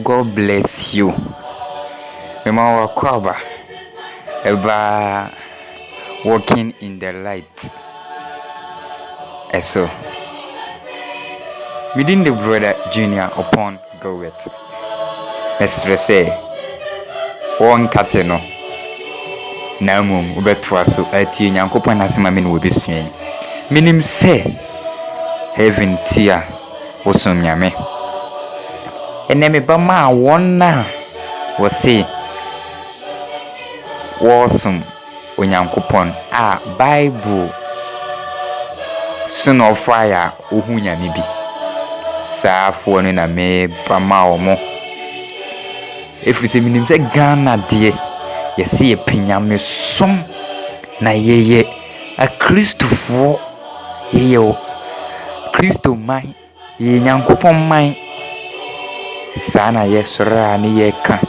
God bless you. Mama Wakwaba about walking in the light. So, within the brother Junior upon go with. Let's say, one cateno. Namum, Ubetwaso, Ati, Yankopan as my min will be swing. Minim say, heaven tear, Osum Yame. And then me Bama one now was say, Wasum, Onyankopon, Bible, son of fire, Uhunya mibi. Sa for na me Bama or more. If we say, minim say Ghana dear. You see a pinyame som na ye a Christopher ye Christo mai ye Nyankopon mai sana yesra ni ye ka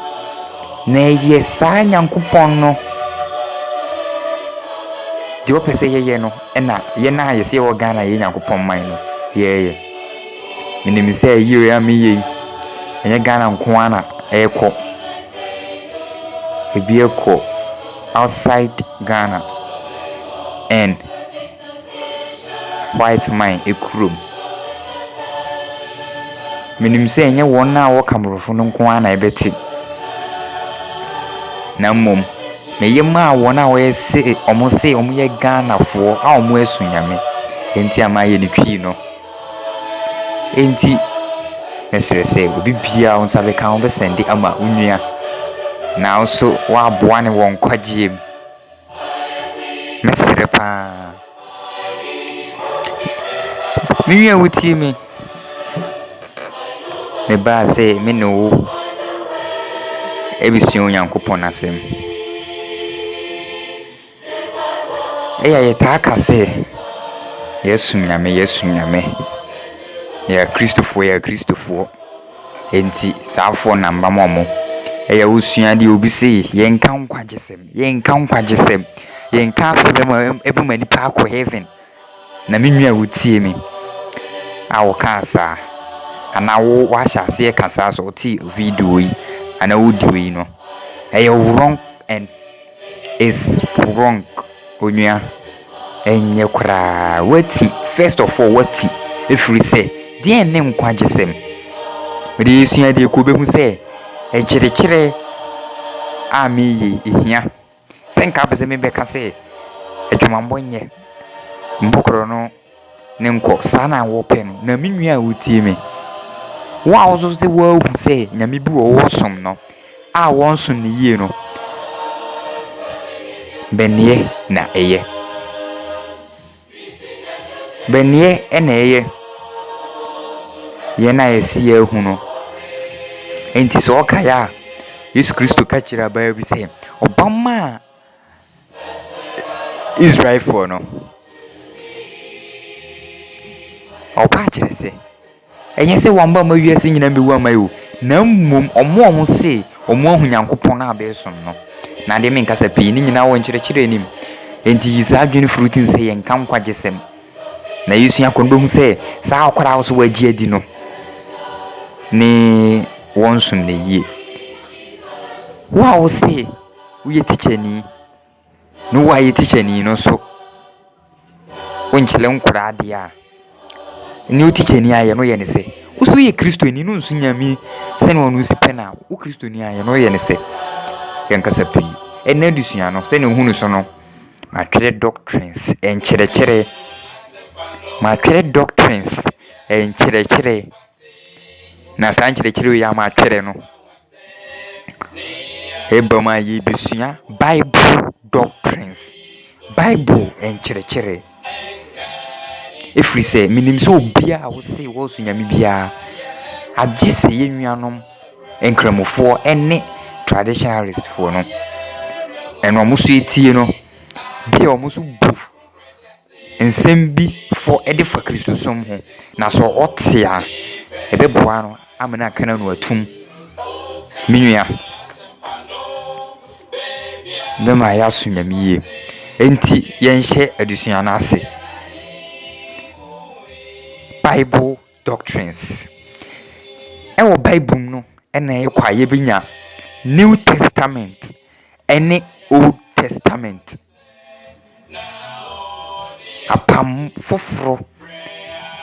na ye sa Nyankopon no di wo pese ye no na ye na ye se wo Ghana ye Nyankopon mai no ye minim say ye am ye enye Ghana nko ana ekọ Ebieko outside Ghana and white mine ekrum. Minim say nye won na wo Cameroon no nko ana ebeti. Na mom me yema won a wo se omo se omo ye Ghana fo a omo asunyame. Enti amaye ni twi no. Enti mesere say obi bia on sabe kan wo be send ama unua. Now so wa boane won kwagiem mesere pa mi wuti mi me ba say me no ebisun Nyankopon asem eya ye ta ka say yesu nyame ya Christopher enti safo namba momo eya usua di obi se yenka nkwagesem yenka asem ebumani pa akọ heaven na menua wutie mi awo kansa ana wo wahya se kansa so ti video yi ana wo diwe no eya wrong and is wrong onua enye kra wati first of all wati if we say die ne nkwagesem we usua di ko behu se ejirikire ami ihia senka bese me beka se edwamambo nye mbokoro no ne nko sana wo pen na menua wutie me wa ozo se wa hu se nyame bi wo som no a won so ne yie no benye na eye benye na eye ye na yesi ya hu no enti so kaya Yesu Kristo ka kira ba bi se Obama Israel for no oba kire se enye se wamba ma wiase nyina mewu amayo na mmom omo se omo ahu Nyankopon na abesom no na de me nkasa pi ni nyina wo nkire enim enti yisa adwene fruitin se ye nka nkwagesem na Yesu yakon behu se sa akwara wo so wagi adi no ni wonsun ne yie wow say we teacher ni no why teacher ni no so wonchele nkura de a ni teacher ni aye no ye ne se uso ye Kristo ni no nsu nyame se no no sipe na wo Kristo ni aye no ye ne se yankasa pi ena dusua no se ne hunu so no matwere doctrines enkyere na sankyere ya matwere no ebama ye bisua Bible doctrines Bible enkyere if we say minim so bia wo se wo so nyame bia agise ye nuanom enkramofo ene traditionalists for no eno muso etie no bia omuso buf ensem bi for edifa Kristo som ho na so otia ebeboa no amena kana no atum minua bema ya so nyame enti yenhye adusua na ase Bible doctrines ewo Bible no ɛna ɛkɔ yɛbɛnya New Testament ɛne Old Testament. Apam foforo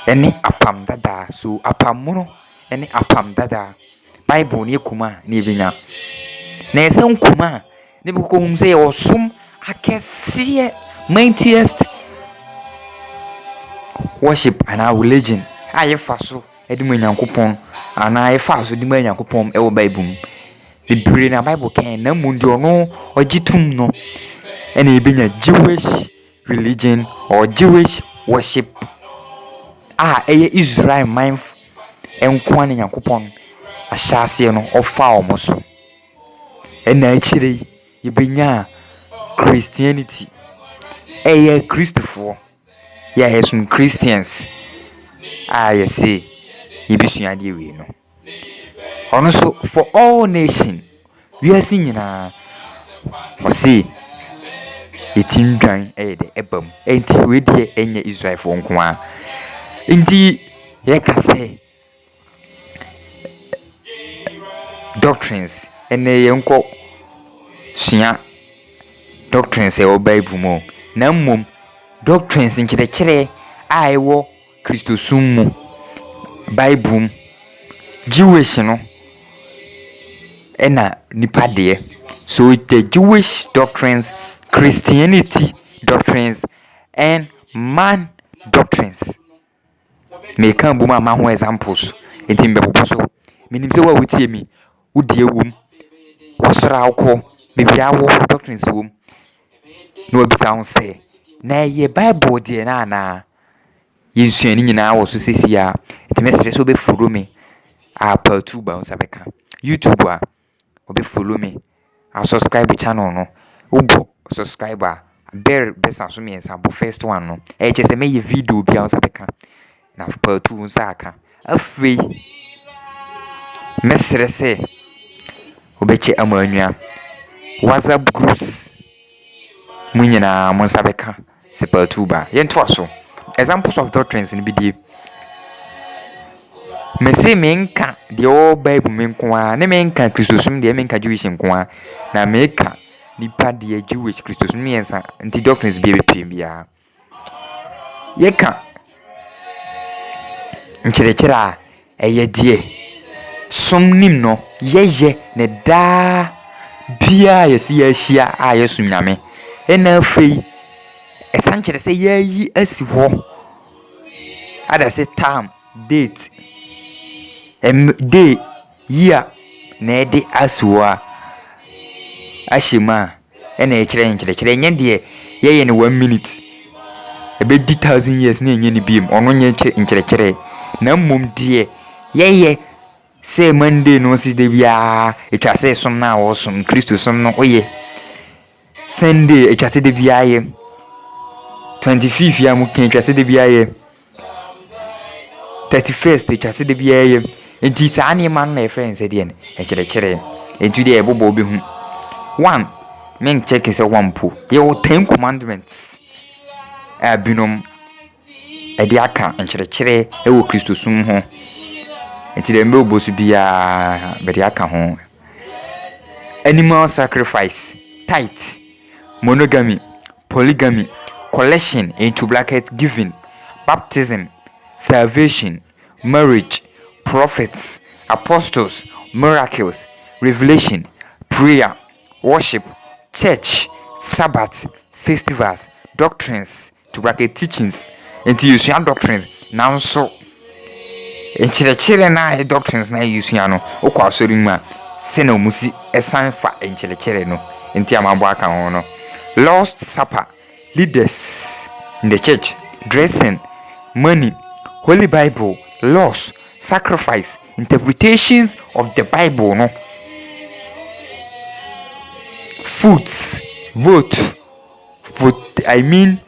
ɛne apam dada. So apam mu ɛne apam dada. Bible ne kuma ne yɛbɛnya. Na yɛsɛ kuma ne bɛkɔ hum sɛ yɛwɔ som akɛseɛ, mightiest worship anaa religion a yɛfa so ɛde mu Nyankopɔn anaa yɛfa so de mu Nyankopɔn ɛwɔ Bible mu. Bebree na Bible kan na mu ndi ɔno ɔgye tum no ɛna yɛbɛnya Jewish religion or Jewish worship a ɛyɛ Israel man ɛnko ne Nyankopɔn ahyɛaseɛ no ɔfa ɔmo so. Ɛna akyire yɛbɛnya Christianity ɛyɛ Kristofoɔ yɛ some Christians a yɛsɛ yɛbɛsua adeɛ wei no. Ɔno so for all nation wiase nyinaa ɔse yɛtim dwan ɛyɛ de ɛba mu. Ɛnti wei deɛ ɛnyɛ Israelfoɔ nko a. Nti yɛka sɛ doctrines ɛnɛ yɛnkɔ sua doctrines ɛwɔ Bible mu. Na mmom doctrines nkyerɛkyerɛ a ɛwɔ Kristosum mu Bible mu Jewish no ɛna nipa deɛ. So the Jewish doctrines, Christianity doctrines and man doctrines. Meka bom ama ho examples. Enti mbɛbɔ so. Minim sɛ wa wotie mi wodie wom. Wasora akɔ bebia wo doctrines wom. No obisa ho sɛ na ye Bible deɛ na ana yɛnsua ni nyinaa wɔ so sesia. Enti mesrɛ so be follow me a part 2 ba unsa beka YouTube a obe follow me a subscribe channel no ubo subscriber bear besa so me ensa bo first one no e che se me ye video bia unsa beka na part 2 unsa aka afei mesrɛ se obeche amanua WhatsApp groups munyina monsa beka se part 2 ba yento so examples of doctrines in bidie. Me say menka the old Bible menko a ne menka Kristosum de menka Jewish nko a na meka nipa de Jewish Kristosum yensa nti doctrines bi bepem bia yeka nkyerɛkyerɛ a ɛyɛ de som nim no yeye ne da bia yesi ahia a yesu nyame ɛna afei ɛsan kyerɛ sɛ yayi asi hɔ ada se time date day year na ede asua ashima ena ekyerɛ nye de ye ne 1 minute ebe di 1000 years na enye ne biem ono nye nkyerɛ na mmom de ye say Monday no si de bia etwa say som na wo som Kristo som no oye Sunday etwa say de bia ye 25th ya mu kan etwa say de bia ye 31st etwa say de bia ye. Enti saa ne man na friends e de ne ekyerɛkyerɛ enti de ebobo obi hu 1 men check say 1 po ye 10 commandments a binom e de aka nkyerɛkyerɛ e wo Kristosum ho enti de mbe obosu bia be de aka ho animal sacrifice, tithe, monogamy, polygamy, collection into bracket giving, baptism, salvation, marriage, prophets, apostles, miracles, revelation, prayer, worship, church, Sabbath, festivals, doctrines, to bracket teachings, into using doctrines. Now so enchilechile na doctrines na using no okwa asori mu a se na omusi esan fa enchilechile no enti amabo aka ho no. Lord's Supper, leaders in the church, dressing, money, Holy Bible, laws, sacrifice, interpretations of the Bible, no, foods, vote, I mean,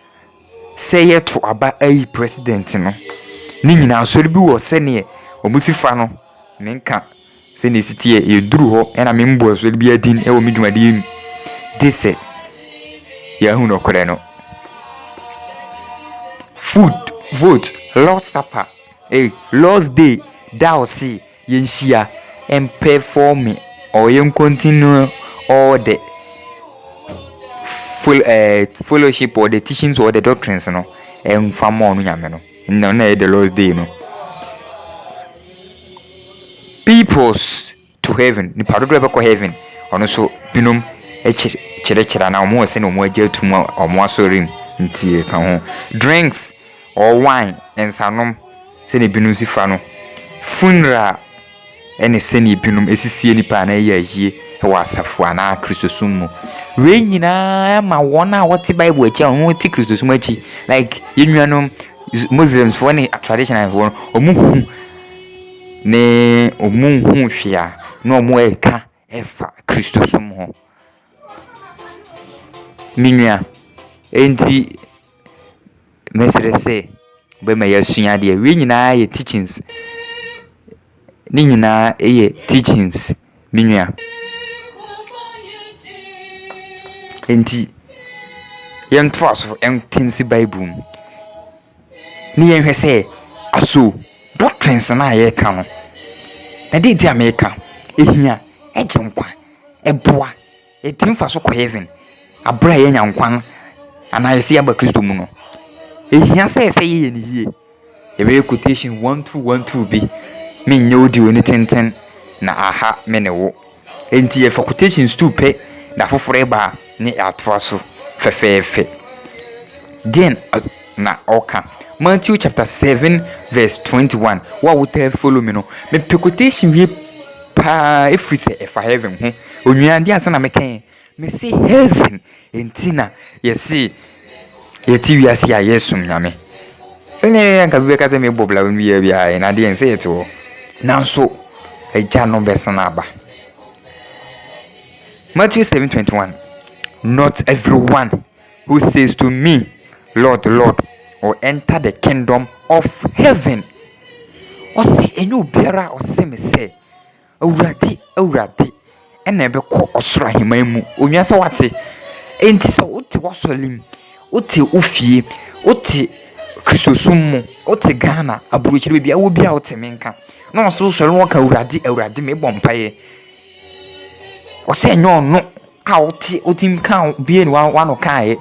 say it to about a president, no, Nina, so be was sending or Musifa, no, Nenka, send the city, you drew her, and I mean, boys will be a din, or me, this said, Yahuno Coreno. Food, vote, Lord's Supper, Lord's Day, thou see, Yenshia, and perform or you continue all the full fellowship or the teachings or the doctrines no and far more no nyame no no the Lord's day no peoples to heaven ni padodo be ko heaven ono so binom chere na omo se no mo agya tuma omo asorim ntie ka ho drinks or wine and sanom se ne binom sifa no funeral ene se ne binom esisie nipa na ye agie wa asafo ana kristosum mu we nyina ma wona what bible achi on what kristosum achi like yenuanom muslims for any traditional for omu ne omu hwia no omu eka efa kristosum ho minua enti mesere se be ma yasua de we nyina ye teachings ni nyina ye teachings minua enti yɛnto aso ɛntensi bible ni yɛnhwɛ sɛ aso doctrines na yɛka no na de dia meka ehia ɛgye nkwa ɛboa ɛtimfa so kɔ heaven abra yɛ nya nkwa ana yɛse aba kristo mu no ehia sɛ yɛ ni yie ebe quotation 1212 bi me nyɛ odi oni tenten na aha me ne wo enti yɛ quotations too pɛ da foforo ba ni atoa so fefefe then na oka Matthew chapter 7 verse 21 what would follow me no me quotation we pa if we say if heaven ho onwuande ansa na me kan me say heaven entina ye see ye ti wi ase ya yesum nyame se ne nka bi ka se me bobla wi ya bia na de ense eto nanso eja no besana aba Matthew 7:21 Not everyone who says to me, Lord, Lord, will enter the kingdom of heaven. Osi enyo biara osi me say, awurade, ene be ko osoro aheman mu. Onwa se wate. Enti se wote wasolim, wote ofie, wote kristosum mu, wote Ghana, aburochire bia wo bia wote menka. Na oso soro wo ka awurade me bompaye. Osi enyo no otim kan bi en wa no kan e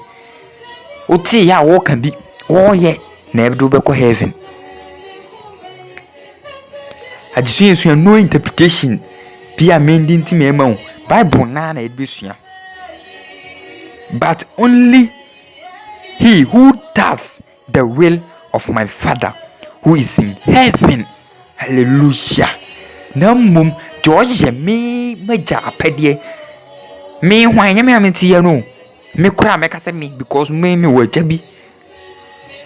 oti ya wo kan bi wo ye na edo be ko heaven adisuyesu no interpretation bi amending ti me ma bible na edusua but only he who does the will of my father who is in heaven hallelujah namum george me maja apede me hwan nyame amenti ya no me kura me kase me because me waja bi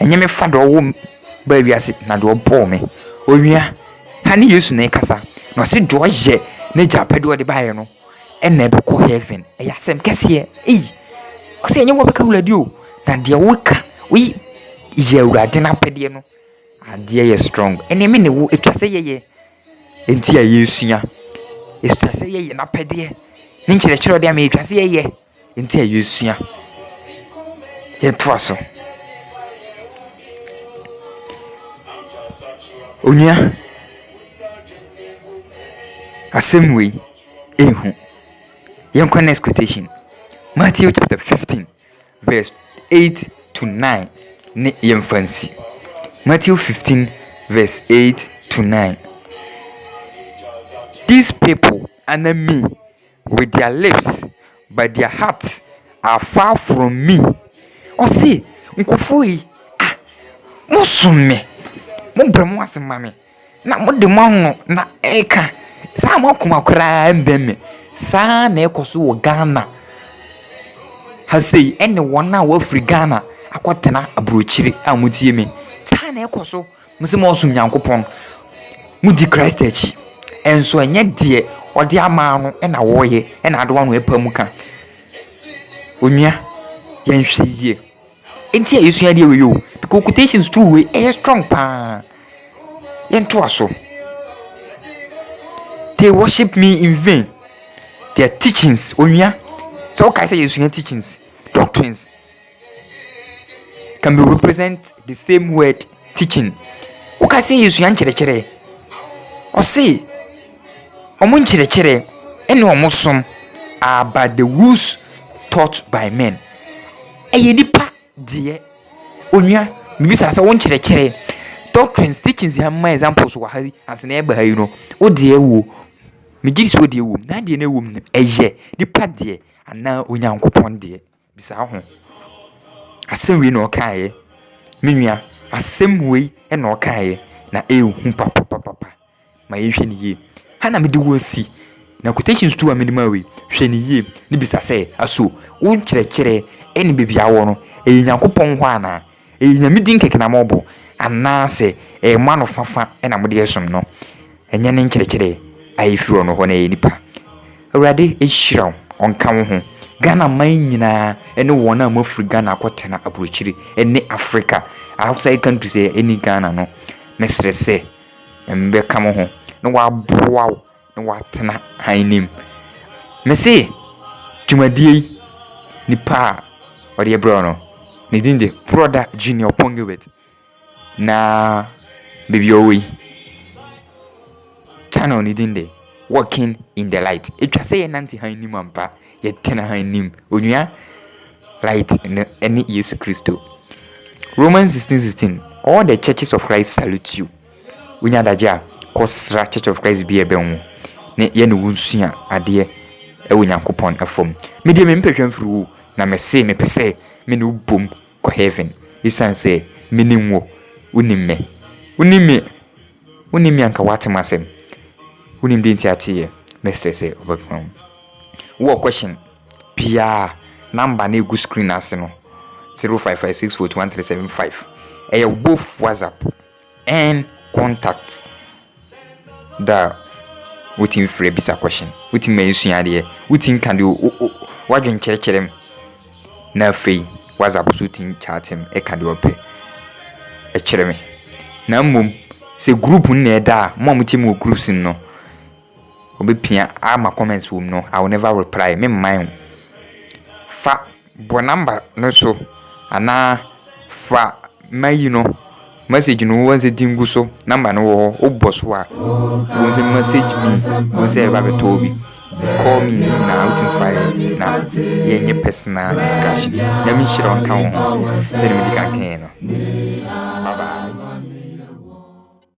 enye me fa do wo ba wiase na do bo me onwia ha ne yesu na kasa no se do je na japade o de bae no ena be ko heaven e yasem kese o se enye wo be ka wuladi o na de wo ka wi ye awurade na pede no ade ye strong ene me ne wo etwase ye enti ya yesua etwase ye na pede ni nkyerɛkyerɛ de ama etwase ye enti ayesua ye toaso onua assembly ehu yenko next quotation Matthew chapter 15 verse 8 to 9 ne yemfansi Matthew 15 verse 8 to 9 These people honor me with their lips, but their hearts are far from me. O see, nkofoi mo somme mo bremo asemame na mo de mo no na eka sa mo akoma kra mbemme sa na ekoso wo Ghana ha sei ene wona wo Afri Ghana akotena abrochire amutie me sa na ekoso mo se mo sum nyankopon mo di Christ achi enso enye de odi ama no na woye na ade wano epamu ka onua yenhwe yie enti yesu ade we yo because quotations too we strong pa yento aso they worship me in vain their teachings onua so okay say yesu teachings doctrines can be represent the same word teaching okay say yesu chere o say omo nkyerɛkyerɛ ene omo som are but the rules taught by men. Eye nipa de onua bibisa sɛ wo nkyerɛkyerɛ doctrines teachings ya ma examples wa ha as na eba ha yi no wo de wo me gidi so de wo na de na wo no eye nipa de ana onyankopɔn de bisa ho asɛm wi na ɔkae me nua asɛm wi na ɔkae na ehu papa ma yehwe ne yie ha na me de wo si na quotations to amene ma wi hwe ne yie ne bisa sɛ aso wo nkyerɛkyerɛ ene bibia wo no nyankopɔn ho ana nyamedin keke na mɔbɔ ana sɛ mano fafa na mo de esom no enye ne nkyerɛkyerɛ ayefiro no ho na nipa awurade ehiraw onka wo ho Ghana man nyina ene wona amafri Ghana akotena aburokyiri ene Africa outside countries ene Ghana no mesre se mbe ka mo ho na waboa na watena hanim mese dwumadie nipa ɔde ebro no ne dinde brother Junior Pongewet na baby owi channel ne dinde walking in the light etwa say nanti hanim ampa yetena hanim onua light ene Yesu Kristo. Romans 16:16 all the churches of Christ salute you. Unya daja kosra Church of Christ bi ebe ho ne ye ne wonsua ade e wonyankopɔn afom me de me mpehwam furu na me se me pese me ne ubom ko heaven isan say me nimwo unime anka watemasem unim de ntiatie mestre say overcome wo question pia number na egu screen ase no 0556411375 e both WhatsApp and contact da wetin free bisa question wetin me nsua de wetin kan de wadwen kyerɛkyerɛm na fei WhatsApp so tin chatem e kan de ope e kyerɛ me na mmom se group na eda mo mutim groups no obepia ama comments wom no I will never reply me mind fa bo number no so ana fa mayi no message no wonse dingu so number no wo oboso a wonse message me wonse eba beto obi call me na out in fire na yenye personal discussion na mi shira on kan ho se me di kan no